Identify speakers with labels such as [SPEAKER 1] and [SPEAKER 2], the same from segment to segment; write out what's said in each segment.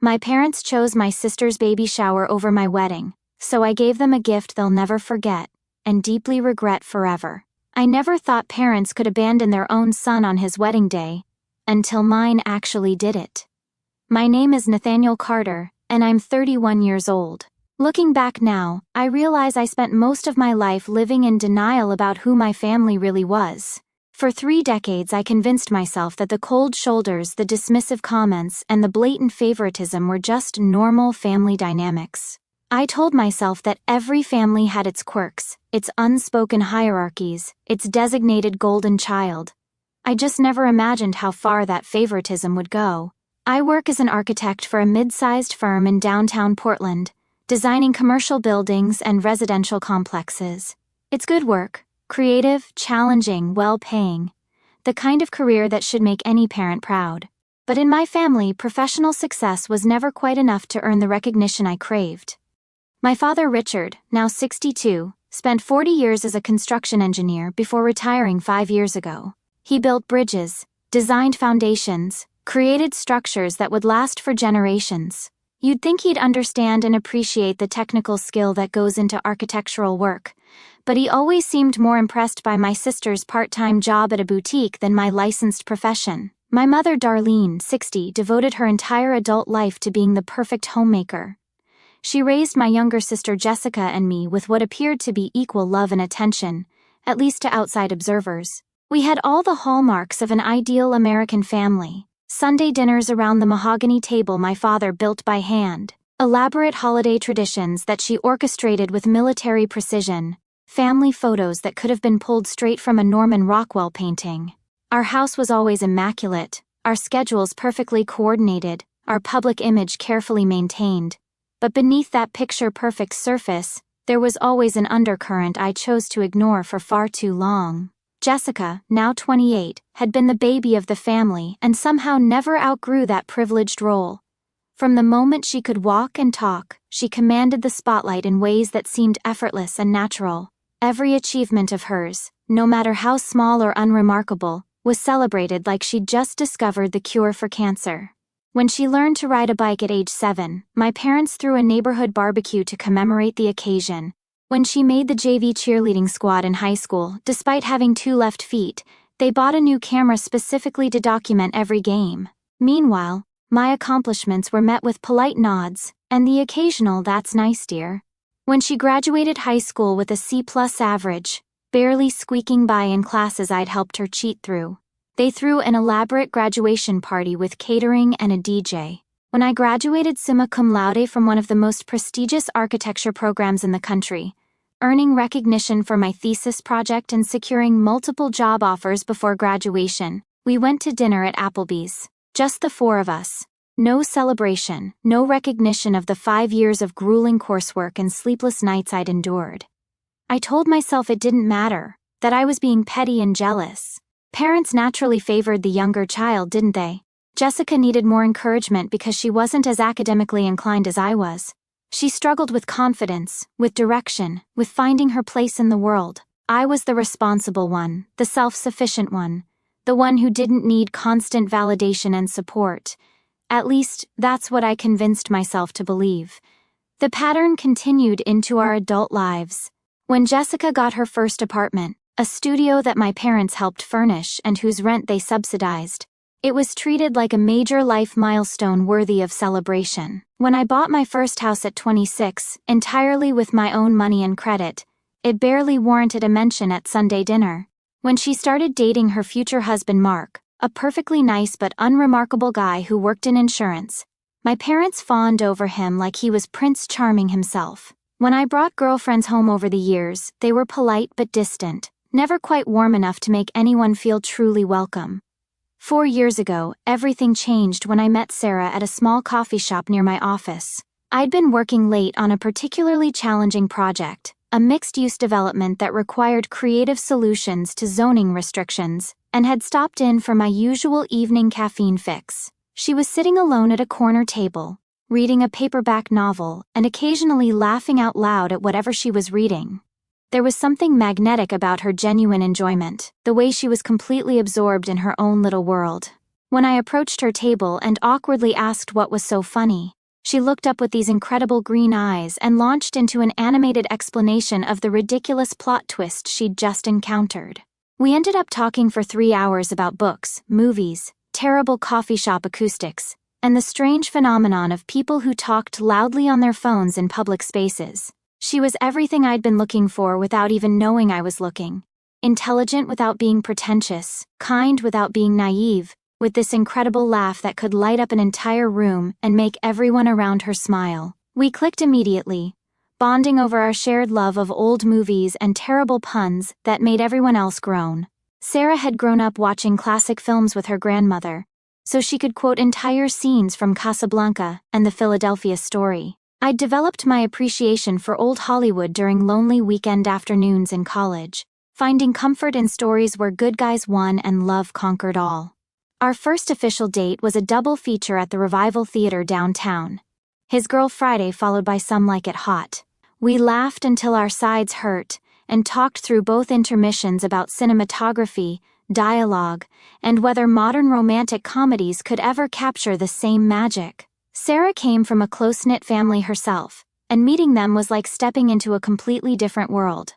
[SPEAKER 1] My parents chose my sister's baby shower over my wedding, so I gave them a gift they'll never forget and deeply regret forever. I never thought parents could abandon their own son on his wedding day, until mine actually did it. My name is Nathaniel Carter, and I'm 31 years old. Looking back now, I realize I spent most of my life living in denial about who my family really was. For 3 decades I convinced myself that the cold shoulders, the dismissive comments, and the blatant favoritism were just normal family dynamics. I told myself that every family had its quirks, its unspoken hierarchies, its designated golden child. I just never imagined how far that favoritism would go. I work as an architect for a mid-sized firm in downtown Portland, designing commercial buildings and residential complexes. It's good work. Creative, challenging, well-paying. The kind of career that should make any parent proud. But in my family, professional success was never quite enough to earn the recognition I craved. My father, Richard, now 62, spent 40 years as a construction engineer before retiring 5 years ago. He built bridges, designed foundations, created structures that would last for generations. You'd think he'd understand and appreciate the technical skill that goes into architectural work, but he always seemed more impressed by my sister's part-time job at a boutique than my licensed profession. My mother, Darlene, 60, devoted her entire adult life to being the perfect homemaker. She raised my younger sister Jessica and me with what appeared to be equal love and attention, at least to outside observers. We had all the hallmarks of an ideal American family. Sunday dinners around the mahogany table my father built by hand, elaborate holiday traditions that she orchestrated with military precision, family photos that could have been pulled straight from a Norman Rockwell painting. Our house was always immaculate, our schedules perfectly coordinated, our public image carefully maintained. But beneath that picture-perfect surface, there was always an undercurrent I chose to ignore for far too long. Jessica, now 28, had been the baby of the family and somehow never outgrew that privileged role. From the moment she could walk and talk, she commanded the spotlight in ways that seemed effortless and natural. Every achievement of hers, no matter how small or unremarkable, was celebrated like she'd just discovered the cure for cancer. When she learned to ride a bike at age 7, my parents threw a neighborhood barbecue to commemorate the occasion. When she made the JV cheerleading squad in high school, despite having 2 left feet, they bought a new camera specifically to document every game. Meanwhile, my accomplishments were met with polite nods, and the occasional "that's nice, dear." When she graduated high school with a C+ average, barely squeaking by in classes I'd helped her cheat through, they threw an elaborate graduation party with catering and a DJ. When I graduated summa cum laude from one of the most prestigious architecture programs in the country, earning recognition for my thesis project and securing multiple job offers before graduation, we went to dinner at Applebee's. Just the 4 of us. No celebration, no recognition of the 5 years of grueling coursework and sleepless nights I'd endured. I told myself it didn't matter, that I was being petty and jealous. Parents naturally favored the younger child, didn't they? Jessica needed more encouragement because she wasn't as academically inclined as I was. She struggled with confidence, with direction, with finding her place in the world. I was the responsible one, the self-sufficient one, the one who didn't need constant validation and support. At least, that's what I convinced myself to believe. The pattern continued into our adult lives. When Jessica got her first apartment, a studio that my parents helped furnish and whose rent they subsidized, it was treated like a major life milestone worthy of celebration. When I bought my first house at 26, entirely with my own money and credit, it barely warranted a mention at Sunday dinner. When she started dating her future husband Mark, a perfectly nice but unremarkable guy who worked in insurance, my parents fawned over him like he was Prince Charming himself. When I brought girlfriends home over the years, they were polite but distant, never quite warm enough to make anyone feel truly welcome. 4 years ago, everything changed when I met Sarah at a small coffee shop near my office. I'd been working late on a particularly challenging project, a mixed-use development that required creative solutions to zoning restrictions, and had stopped in for my usual evening caffeine fix. She was sitting alone at a corner table, reading a paperback novel and occasionally laughing out loud at whatever she was reading. There was something magnetic about her genuine enjoyment, the way she was completely absorbed in her own little world. When I approached her table and awkwardly asked what was so funny, she looked up with these incredible green eyes and launched into an animated explanation of the ridiculous plot twist she'd just encountered. We ended up talking for 3 hours about books, movies, terrible coffee shop acoustics, and the strange phenomenon of people who talked loudly on their phones in public spaces. She was everything I'd been looking for without even knowing I was looking. Intelligent without being pretentious, kind without being naive, with this incredible laugh that could light up an entire room and make everyone around her smile. We clicked immediately, bonding over our shared love of old movies and terrible puns that made everyone else groan. Sarah had grown up watching classic films with her grandmother, so she could quote entire scenes from Casablanca and the Philadelphia Story. I'd developed my appreciation for old Hollywood during lonely weekend afternoons in college, finding comfort in stories where good guys won and love conquered all. Our first official date was a double feature at the Revival Theater downtown. His Girl Friday followed by Some Like It Hot. We laughed until our sides hurt, and talked through both intermissions about cinematography, dialogue, and whether modern romantic comedies could ever capture the same magic. Sarah came from a close-knit family herself, and meeting them was like stepping into a completely different world.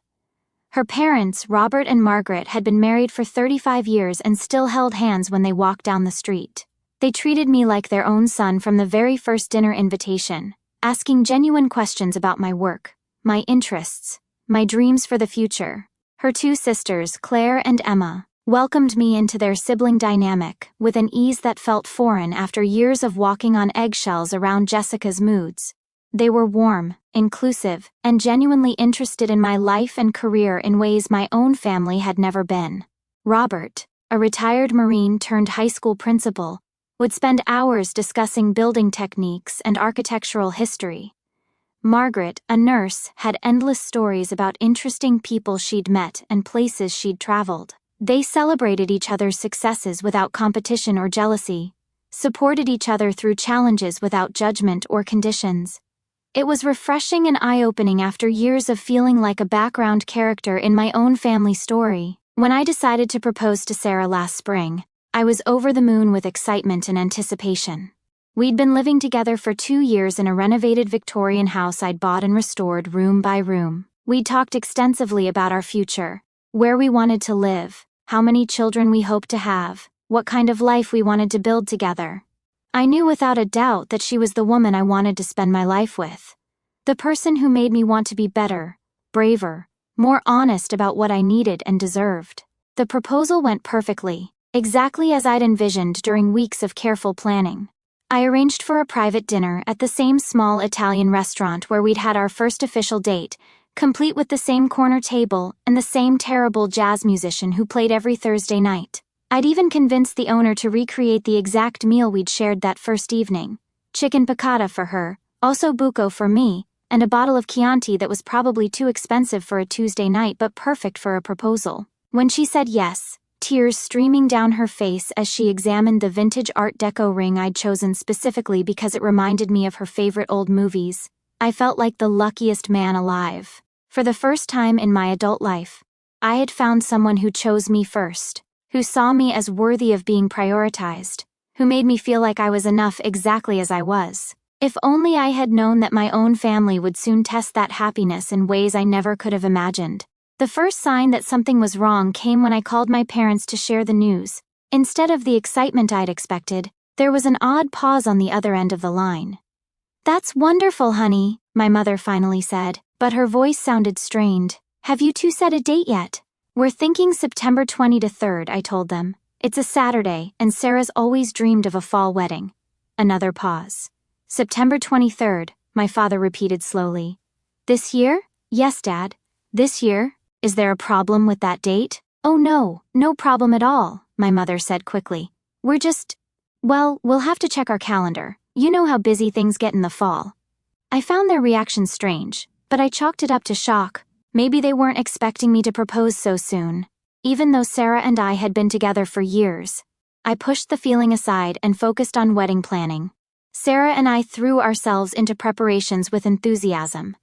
[SPEAKER 1] Her parents, Robert and Margaret, had been married for 35 years and still held hands when they walked down the street. They treated me like their own son from the very first dinner invitation, asking genuine questions about my work, my interests, my dreams for the future. Her 2 sisters, Claire and Emma, welcomed me into their sibling dynamic with an ease that felt foreign after years of walking on eggshells around Jessica's moods. They were warm, inclusive, and genuinely interested in my life and career in ways my own family had never been. Robert, a retired Marine turned high school principal, would spend hours discussing building techniques and architectural history. Margaret, a nurse, had endless stories about interesting people she'd met and places she'd traveled. They celebrated each other's successes without competition or jealousy, supported each other through challenges without judgment or conditions. It was refreshing and eye-opening after years of feeling like a background character in my own family story. When I decided to propose to Sarah last spring, I was over the moon with excitement and anticipation. We'd been living together for 2 years in a renovated Victorian house I'd bought and restored room by room. We'd talked extensively about our future, where we wanted to live, how many children we hoped to have, what kind of life we wanted to build together. I knew without a doubt that she was the woman I wanted to spend my life with. The person who made me want to be better, braver, more honest about what I needed and deserved. The proposal went perfectly, exactly as I'd envisioned during weeks of careful planning. I arranged for a private dinner at the same small Italian restaurant where we'd had our first official date, complete with the same corner table and the same terrible jazz musician who played every Thursday night. I'd even convinced the owner to recreate the exact meal we'd shared that first evening. Chicken piccata for her, also buco for me, and a bottle of Chianti that was probably too expensive for a Tuesday night but perfect for a proposal. When she said yes, tears streaming down her face as she examined the vintage Art Deco ring I'd chosen specifically because it reminded me of her favorite old movies, I felt like the luckiest man alive. For the first time in my adult life, I had found someone who chose me first, who saw me as worthy of being prioritized, who made me feel like I was enough exactly as I was. If only I had known that my own family would soon test that happiness in ways I never could have imagined. The first sign that something was wrong came when I called my parents to share the news. Instead of the excitement I'd expected, there was an odd pause on the other end of the line. "That's wonderful, honey," my mother finally said, but her voice sounded strained. "Have you 2 set a date yet?" "We're thinking September 20 to 3rd, I told them. "It's a Saturday, and Sarah's always dreamed of a fall wedding." Another pause. "September 23rd, my father repeated slowly. "This year?" "Yes, Dad. This year. Is there a problem with that date?" "Oh no, no problem at all," my mother said quickly. Well, we'll have to check our calendar. You know how busy things get in the fall." I found their reaction strange, but I chalked it up to shock. Maybe they weren't expecting me to propose so soon. Even though Sarah and I had been together for years, I pushed the feeling aside and focused on wedding planning. Sarah and I threw ourselves into preparations with enthusiasm.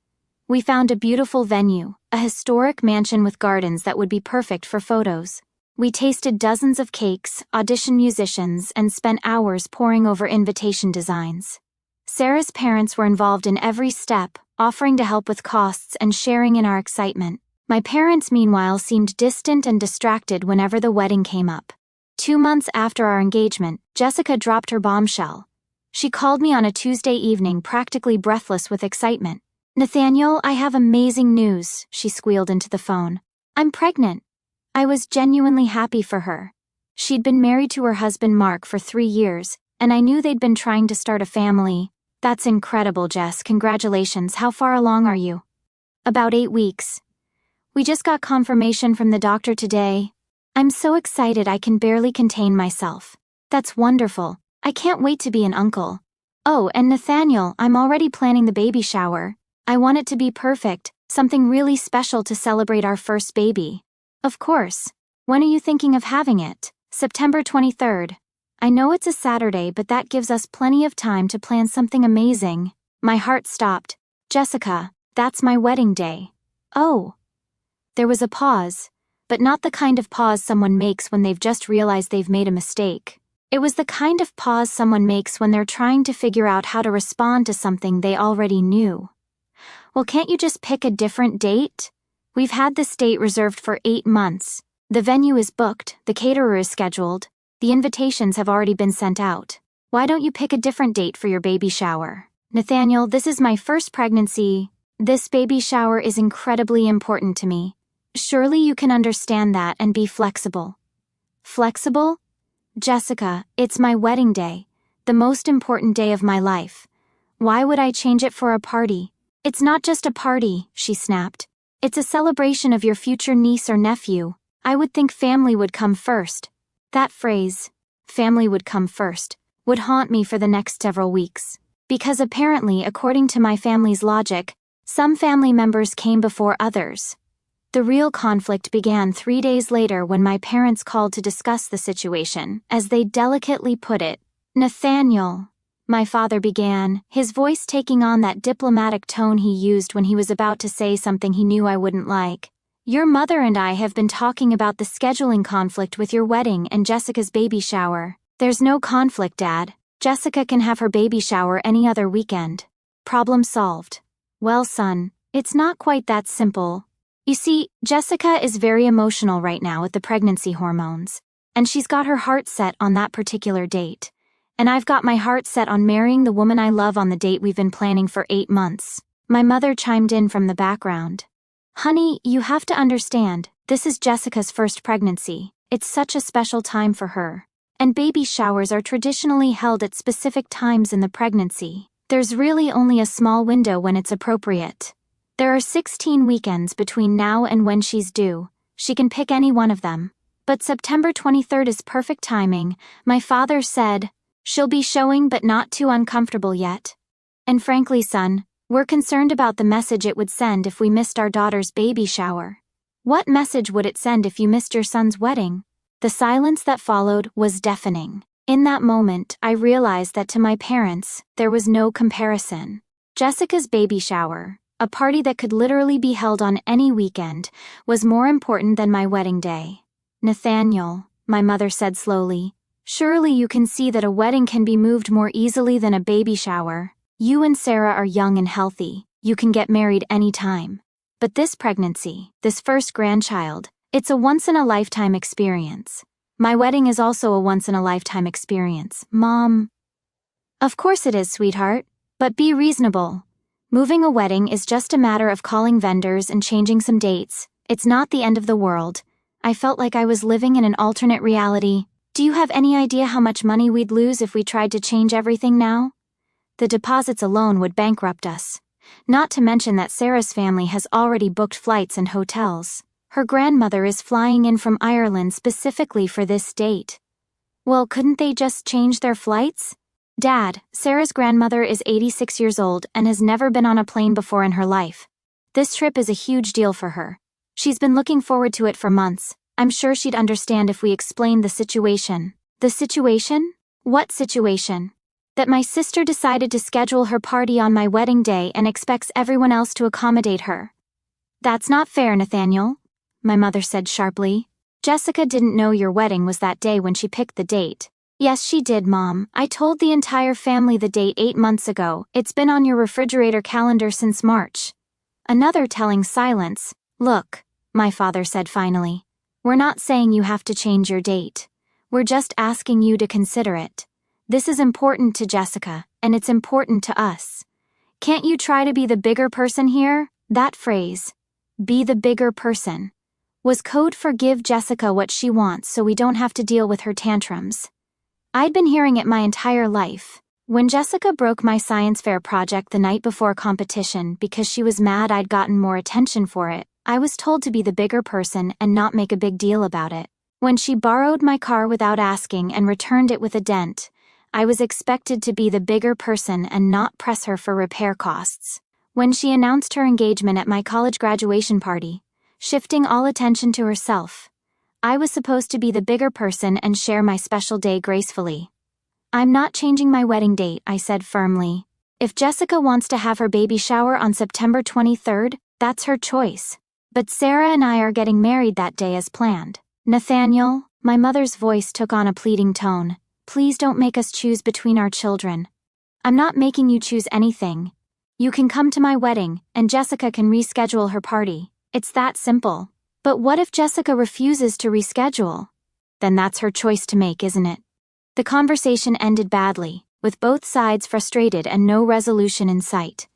[SPEAKER 1] We found a beautiful venue, a historic mansion with gardens that would be perfect for photos. We tasted dozens of cakes, auditioned musicians, and spent hours poring over invitation designs. Sarah's parents were involved in every step, offering to help with costs and sharing in our excitement. My parents, meanwhile, seemed distant and distracted whenever the wedding came up. 2 months after our engagement, Jessica dropped her bombshell. She called me on a Tuesday evening, practically breathless with excitement. "Nathaniel, I have amazing news," she squealed into the phone. "I'm pregnant." I was genuinely happy for her. She'd been married to her husband Mark for 3 years, and I knew they'd been trying to start a family. "That's incredible, Jess. Congratulations. How far along are you?" "About 8 weeks. We just got confirmation from the doctor today." "I'm so excited I can barely contain myself." "That's wonderful. I can't wait to be an uncle." "Oh, and Nathaniel, I'm already planning the baby shower. I want it to be perfect, something really special to celebrate our first baby." "Of course. When are you thinking of having it?" "September 23rd. I know it's a Saturday, but that gives us plenty of time to plan something amazing." My heart stopped. "Jessica, that's my wedding day." "Oh." There was a pause, but not the kind of pause someone makes when they've just realized they've made a mistake. It was the kind of pause someone makes when they're trying to figure out how to respond to something they already knew. "Well, can't you just pick a different date? We've had this date reserved for 8 months. The venue is booked, the caterer is scheduled, the invitations have already been sent out. Why don't you pick a different date for your baby shower?" "Nathaniel, this is my first pregnancy. This baby shower is incredibly important to me. Surely you can understand that and be flexible." "Flexible? Jessica, it's my wedding day, the most important day of my life. Why would I change it for a party?" "It's not just a party," she snapped. "It's a celebration of your future niece or nephew. I would think family would come first." That phrase, "family would come first," would haunt me for the next several weeks. Because apparently, according to my family's logic, some family members came before others. The real conflict began 3 days later when my parents called to discuss the situation, as they delicately put it. "Nathaniel," my father began, his voice taking on that diplomatic tone he used when he was about to say something he knew I wouldn't like. "Your mother and I have been talking about the scheduling conflict with your wedding and Jessica's baby shower." "There's no conflict, Dad. Jessica can have her baby shower any other weekend." Problem solved. "Well, son, it's not quite that simple. You see, Jessica is very emotional right now with the pregnancy hormones, and she's got her heart set on that particular date. And I've got my heart set on marrying the woman I love on the date we've been planning for 8 months. My mother chimed in from the background. "Honey, you have to understand, this is Jessica's first pregnancy. It's such a special time for her. And baby showers are traditionally held at specific times in the pregnancy. There's really only a small window when it's appropriate. There are 16 weekends between now and when she's due. She can pick any one of them. But September 23rd is perfect timing," my father said. "She'll be showing but not too uncomfortable yet. And frankly, son, we're concerned about the message it would send if we missed our daughter's baby shower." "What message would it send if you missed your son's wedding?" The silence that followed was deafening. In that moment, I realized that to my parents, there was no comparison. Jessica's baby shower, a party that could literally be held on any weekend, was more important than my wedding day. "Nathaniel," my mother said slowly, "surely you can see that a wedding can be moved more easily than a baby shower. You and Sarah are young and healthy. You can get married any time. But this pregnancy, this first grandchild, it's a once-in-a-lifetime experience. My wedding is also a once-in-a-lifetime experience, Mom." "Of course it is, sweetheart. But be reasonable. Moving a wedding is just a matter of calling vendors and changing some dates. It's not the end of the world." I felt like I was living in an alternate reality. "Do you have any idea how much money we'd lose if we tried to change everything now? The deposits alone would bankrupt us. Not to mention that Sarah's family has already booked flights and hotels. Her grandmother is flying in from Ireland specifically for this date." "Well, couldn't they just change their flights?" "Dad, Sarah's grandmother is 86 years old and has never been on a plane before in her life. This trip is a huge deal for her. She's been looking forward to it for months. I'm sure she'd understand if we explained the situation." "The situation? What situation?" "That my sister decided to schedule her party on my wedding day and expects everyone else to accommodate her." "That's not fair, Nathaniel," my mother said sharply. Jessica didn't know your wedding was that day when she picked the date. Yes, she did, Mom. I told the entire family the date 8 months ago. It's been on your refrigerator calendar since March. Another telling silence. Look, my father said finally. We're not saying you have to change your date. We're just asking you to consider it. This is important to Jessica, and it's important to us. Can't you try to be the bigger person here? That phrase, be the bigger person, was code for give Jessica what she wants so we don't have to deal with her tantrums. I'd been hearing it my entire life. When Jessica broke my science fair project the night before competition because she was mad I'd gotten more attention for it, I was told to be the bigger person and not make a big deal about it. When she borrowed my car without asking and returned it with a dent, I was expected to be the bigger person and not press her for repair costs. When she announced her engagement at my college graduation party, shifting all attention to herself, I was supposed to be the bigger person and share my special day gracefully. I'm not changing my wedding date, I said firmly. If Jessica wants to have her baby shower on September 23rd, that's her choice. But Sarah and I are getting married that day as planned. Nathaniel, my mother's voice took on a pleading tone. Please don't make us choose between our children. I'm not making you choose anything. You can come to my wedding, and Jessica can reschedule her party. It's that simple. But what if Jessica refuses to reschedule? Then that's her choice to make, isn't it? The conversation ended badly, with both sides frustrated and no resolution in sight.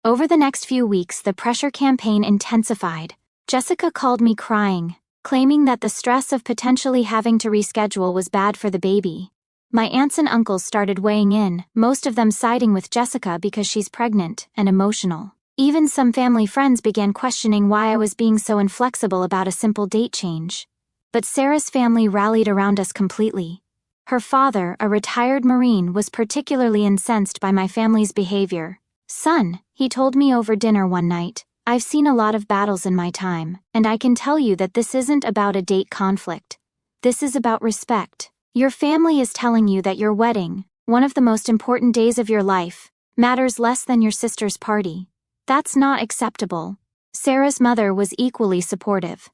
[SPEAKER 1] Over the next few weeks, the pressure campaign intensified. Jessica called me crying, claiming that the stress of potentially having to reschedule was bad for the baby. My aunts and uncles started weighing in, most of them siding with Jessica because she's pregnant and emotional. Even some family friends began questioning why I was being so inflexible about a simple date change. But Sarah's family rallied around us completely. Her father, a retired Marine, was particularly incensed by my family's behavior. Son, he told me over dinner one night, I've seen a lot of battles in my time, and I can tell you that this isn't about a date conflict. This is about respect. Your family is telling you that your wedding, one of the most important days of your life, matters less than your sister's party. That's not acceptable. Sarah's mother was equally supportive.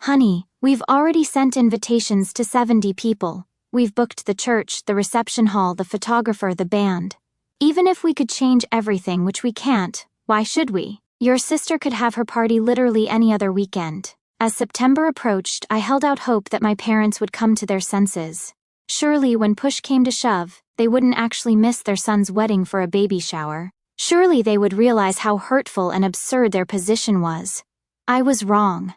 [SPEAKER 1] Honey, we've already sent invitations to 70 people. We've booked the church, the reception hall, the photographer, the band. Even if we could change everything, which we can't, why should we? Your sister could have her party literally any other weekend. As September approached, I held out hope that my parents would come to their senses. Surely when push came to shove, they wouldn't actually miss their son's wedding for a baby shower. Surely they would realize how hurtful and absurd their position was. I was wrong.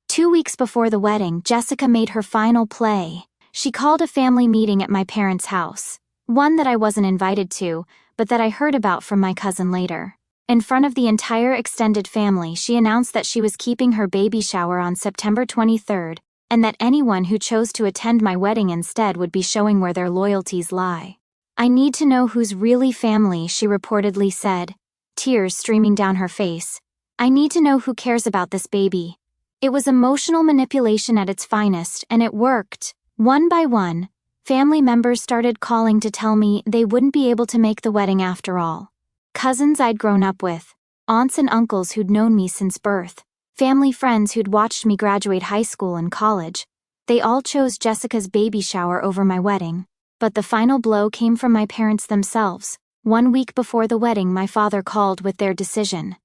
[SPEAKER 1] 2 weeks before the wedding, Jessica made her final play. She called a family meeting at my parents' house. One that I wasn't invited to, but that I heard about from my cousin later. In front of the entire extended family, she announced that she was keeping her baby shower on September 23rd, and that anyone who chose to attend my wedding instead would be showing where their loyalties lie. I need to know who's really family, she reportedly said, tears streaming down her face. I need to know who cares about this baby. It was emotional manipulation at its finest, and it worked. One by one, family members started calling to tell me they wouldn't be able to make the wedding after all. Cousins I'd grown up with, aunts and uncles who'd known me since birth, family friends who'd watched me graduate high school and college, they all chose Jessica's baby shower over my wedding. But the final blow came from my parents themselves. 1 week before the wedding, my father called with their decision.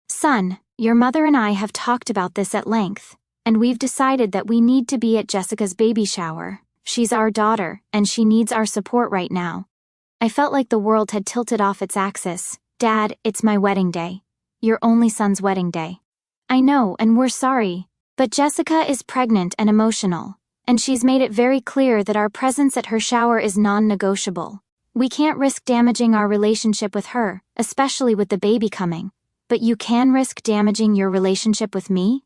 [SPEAKER 1] Son, your mother and I have talked about this at length, and we've decided that we need to be at Jessica's baby shower. She's our daughter, and she needs our support right now. I felt like the world had tilted off its axis. Dad, it's my wedding day. Your only son's wedding day. I know, and we're sorry, but Jessica is pregnant and emotional, and she's made it very clear that our presence at her shower is non-negotiable. We can't risk damaging our relationship with her, especially with the baby coming. But you can risk damaging your relationship with me?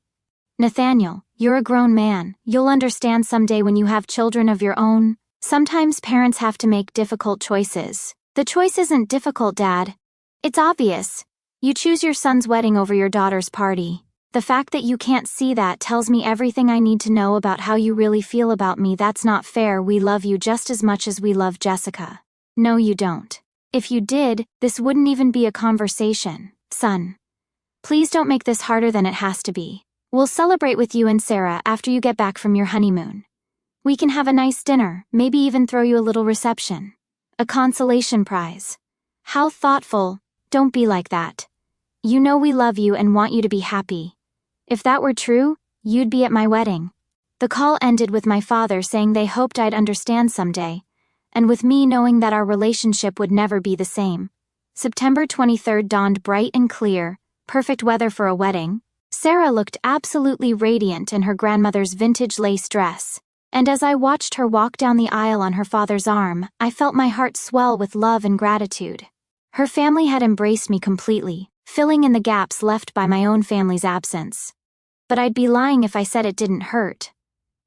[SPEAKER 1] Nathaniel, you're a grown man. You'll understand someday when you have children of your own. Sometimes parents have to make difficult choices. The choice isn't difficult, Dad. It's obvious. You choose your son's wedding over your daughter's party. The fact that you can't see that tells me everything I need to know about how you really feel about me. That's not fair. We love you just as much as we love Jessica. No, you don't. If you did, this wouldn't even be a conversation. Son, please don't make this harder than it has to be. We'll celebrate with you and Sarah after you get back from your honeymoon. We can have a nice dinner, maybe even throw you a little reception. A consolation prize. How thoughtful. Don't be like that. You know we love you and want you to be happy. If that were true, you'd be at my wedding. The call ended with my father saying they hoped I'd understand someday, and with me knowing that our relationship would never be the same. September 23rd dawned bright and clear, perfect weather for a wedding. Sarah looked absolutely radiant in her grandmother's vintage lace dress, and as I watched her walk down the aisle on her father's arm, I felt my heart swell with love and gratitude. Her family had embraced me completely, filling in the gaps left by my own family's absence. But I'd be lying if I said it didn't hurt.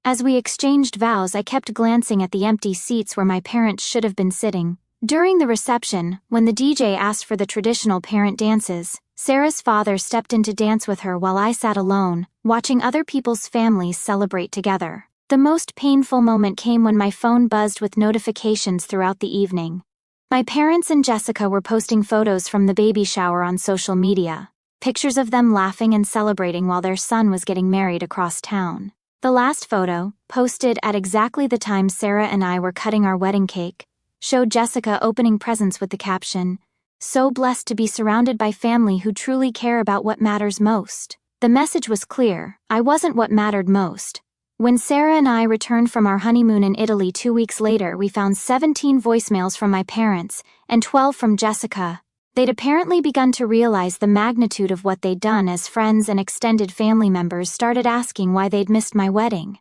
[SPEAKER 1] As we exchanged vows, I kept glancing at the empty seats where my parents should have been sitting. During the reception, when the DJ asked for the traditional parent dances, Sarah's father stepped in to dance with her while I sat alone, watching other people's families celebrate together. The most painful moment came when my phone buzzed with notifications throughout the evening. My parents and Jessica were posting photos from the baby shower on social media, pictures of them laughing and celebrating while their son was getting married across town. The last photo, posted at exactly the time Sarah and I were cutting our wedding cake, showed Jessica opening presents with the caption, "So blessed to be surrounded by family who truly care about what matters most." The message was clear: I wasn't what mattered most. When Sarah and I returned from our honeymoon in Italy 2 weeks later, we found 17 voicemails from my parents and 12 from Jessica. They'd apparently begun to realize the magnitude of what they'd done as friends and extended family members started asking why they'd missed my wedding.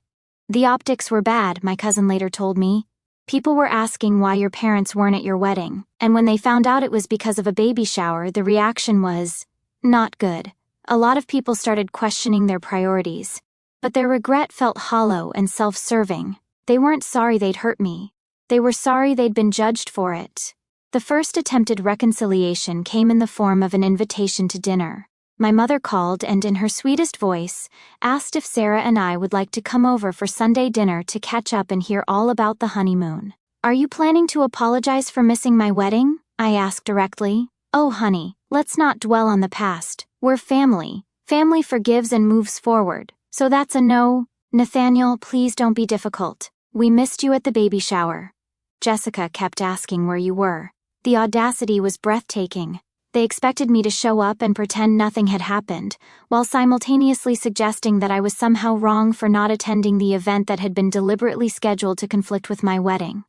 [SPEAKER 1] The optics were bad, my cousin later told me. People were asking why your parents weren't at your wedding, and when they found out it was because of a baby shower, the reaction was not good. A lot of people started questioning their priorities, but their regret felt hollow and self-serving. They weren't sorry they'd hurt me. They were sorry they'd been judged for it. The first attempted reconciliation came in the form of an invitation to dinner. My mother called and, in her sweetest voice, asked if Sarah and I would like to come over for Sunday dinner to catch up and hear all about the honeymoon. "Are you planning to apologize for missing my wedding?" I asked directly. "Oh honey, let's not dwell on the past. We're family. Family forgives and moves forward. So that's a no." "Nathaniel, please don't be difficult. We missed you at the baby shower." Jessica kept asking where you were. The audacity was breathtaking. They expected me to show up and pretend nothing had happened, while simultaneously suggesting that I was somehow wrong for not attending the event that had been deliberately scheduled to conflict with my wedding.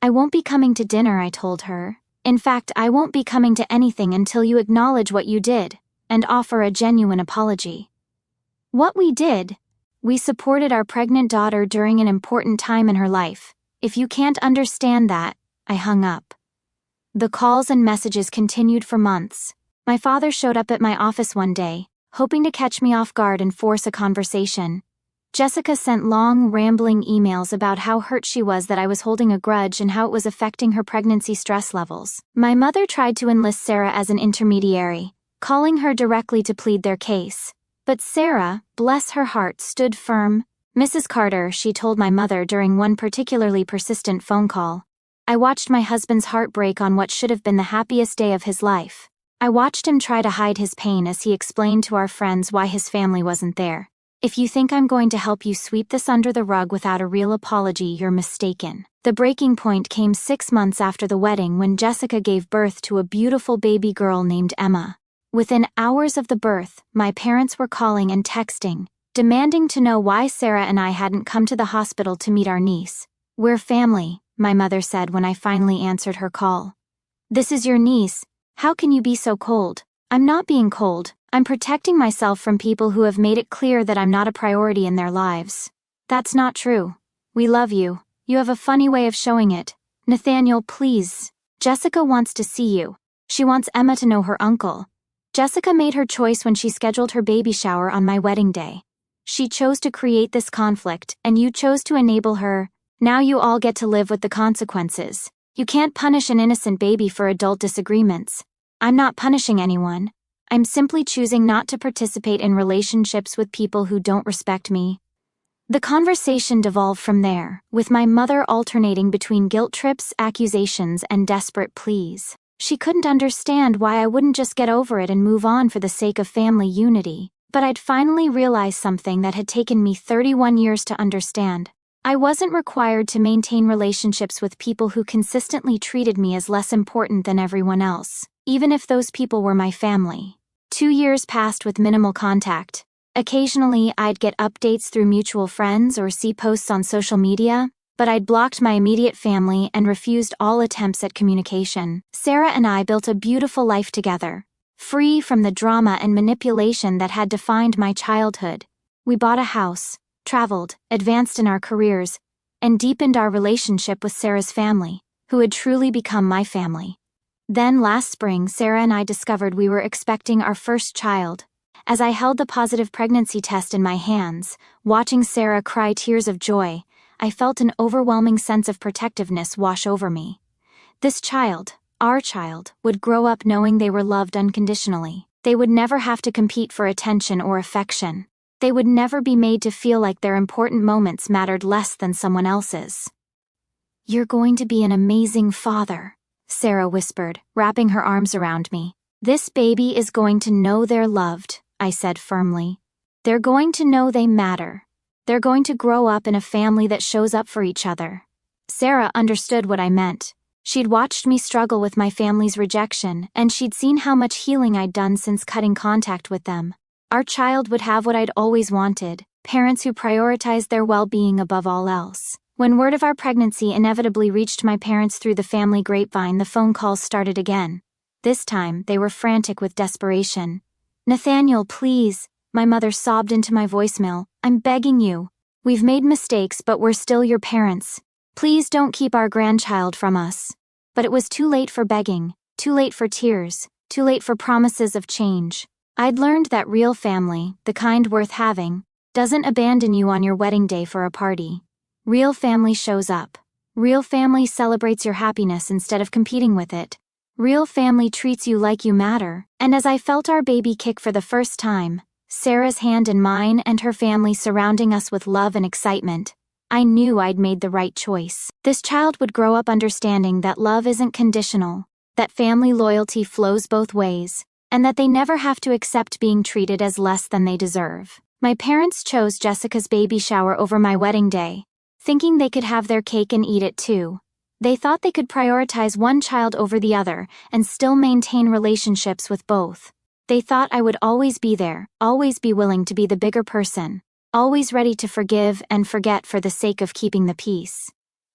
[SPEAKER 1] "I won't be coming to dinner," I told her. "In fact, I won't be coming to anything until you acknowledge what you did and offer a genuine apology." What we did? We supported our pregnant daughter during an important time in her life. If you can't understand that, I hung up. The calls and messages continued for months. My father showed up at my office one day, hoping to catch me off guard and force a conversation. Jessica sent long, rambling emails about how hurt she was that I was holding a grudge and how it was affecting her pregnancy stress levels. My mother tried to enlist Sarah as an intermediary, calling her directly to plead their case. But Sarah, bless her heart, stood firm. "Mrs. Carter," she told my mother during one particularly persistent phone call, "I watched my husband's heart break on what should have been the happiest day of his life. I watched him try to hide his pain as he explained to our friends why his family wasn't there. If you think I'm going to help you sweep this under the rug without a real apology, you're mistaken." The breaking point came 6 months after the wedding when Jessica gave birth to a beautiful baby girl named Emma. Within hours of the birth, my parents were calling and texting, demanding to know why Sarah and I hadn't come to the hospital to meet our niece. "We're family," my mother said when I finally answered her call. "This is your niece. How can you be so cold?" "I'm not being cold. I'm protecting myself from people who have made it clear that I'm not a priority in their lives." "That's not true. We love you. You have a funny way of showing it. Nathaniel, please. Jessica wants to see you. She wants Emma to know her uncle." Jessica made her choice when she scheduled her baby shower on my wedding day. She chose to create this conflict, and you chose to enable her. Now you all get to live with the consequences. You can't punish an innocent baby for adult disagreements. I'm not punishing anyone. I'm simply choosing not to participate in relationships with people who don't respect me. The conversation devolved from there, with my mother alternating between guilt trips, accusations, and desperate pleas. She couldn't understand why I wouldn't just get over it and move on for the sake of family unity. But I'd finally realized something that had taken me 31 years to understand. I wasn't required to maintain relationships with people who consistently treated me as less important than everyone else, even if those people were my family. 2 years passed with minimal contact. Occasionally, I'd get updates through mutual friends or see posts on social media, but I'd blocked my immediate family and refused all attempts at communication. Sarah and I built a beautiful life together, free from the drama and manipulation that had defined my childhood. We bought a house, traveled, advanced in our careers, and deepened our relationship with Sarah's family, who had truly become my family. Then last spring, Sarah and I discovered we were expecting our first child. As I held the positive pregnancy test in my hands, watching Sarah cry tears of joy, I felt an overwhelming sense of protectiveness wash over me. This child, our child, would grow up knowing they were loved unconditionally. They would never have to compete for attention or affection. They would never be made to feel like their important moments mattered less than someone else's. "You're going to be an amazing father," Sarah whispered, wrapping her arms around me. "This baby is going to know they're loved," I said firmly. "They're going to know they matter. They're going to grow up in a family that shows up for each other." Sarah understood what I meant. She'd watched me struggle with my family's rejection, and she'd seen how much healing I'd done since cutting contact with them. Our child would have what I'd always wanted: parents who prioritized their well-being above all else. When word of our pregnancy inevitably reached my parents through the family grapevine, the phone calls started again. This time, they were frantic with desperation. "Nathaniel, please," my mother sobbed into my voicemail, "I'm begging you. We've made mistakes, but we're still your parents. Please don't keep our grandchild from us." But it was too late for begging, too late for tears, too late for promises of change. I'd learned that real family, the kind worth having, doesn't abandon you on your wedding day for a party. Real family shows up. Real family celebrates your happiness instead of competing with it. Real family treats you like you matter. And as I felt our baby kick for the first time, Sarah's hand in mine and her family surrounding us with love and excitement, I knew I'd made the right choice. This child would grow up understanding that love isn't conditional, that family loyalty flows both ways, and that they never have to accept being treated as less than they deserve. My parents chose Jessica's baby shower over my wedding day, thinking they could have their cake and eat it too. They thought they could prioritize one child over the other and still maintain relationships with both. They thought I would always be there, always be willing to be the bigger person, always ready to forgive and forget for the sake of keeping the peace.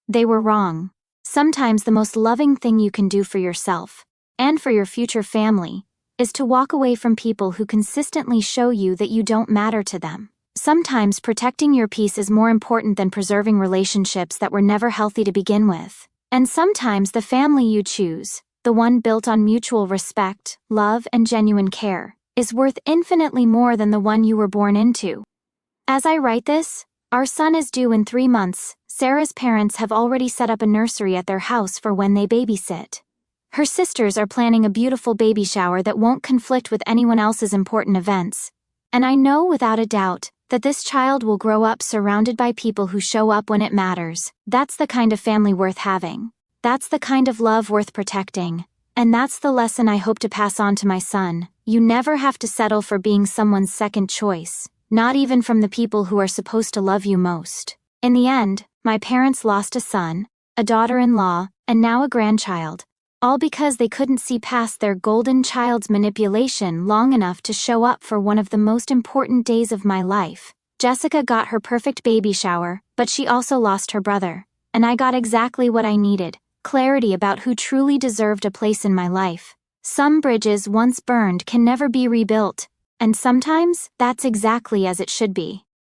[SPEAKER 1] They were wrong. Sometimes the most loving thing you can do for yourself, and for your future family, is to walk away from people who consistently show you that you don't matter to them. Sometimes protecting your peace is more important than preserving relationships that were never healthy to begin with. And sometimes the family you choose, the one built on mutual respect, love, and genuine care, is worth infinitely more than the one you were born into. As I write this, our son is due in 3 months. Sarah's parents have already set up a nursery at their house for when they babysit. Her sisters are planning a beautiful baby shower that won't conflict with anyone else's important events. And I know without a doubt that this child will grow up surrounded by people who show up when it matters. That's the kind of family worth having. That's the kind of love worth protecting. And that's the lesson I hope to pass on to my son. You never have to settle for being someone's second choice, not even from the people who are supposed to love you most. In the end, my parents lost a son, a daughter-in-law, and now a grandchild, all because they couldn't see past their golden child's manipulation long enough to show up for one of the most important days of my life. Jessica got her perfect baby shower, but she also lost her brother. And I got exactly what I needed: clarity about who truly deserved a place in my life. Some bridges once burned can never be rebuilt, and sometimes that's exactly as it should be.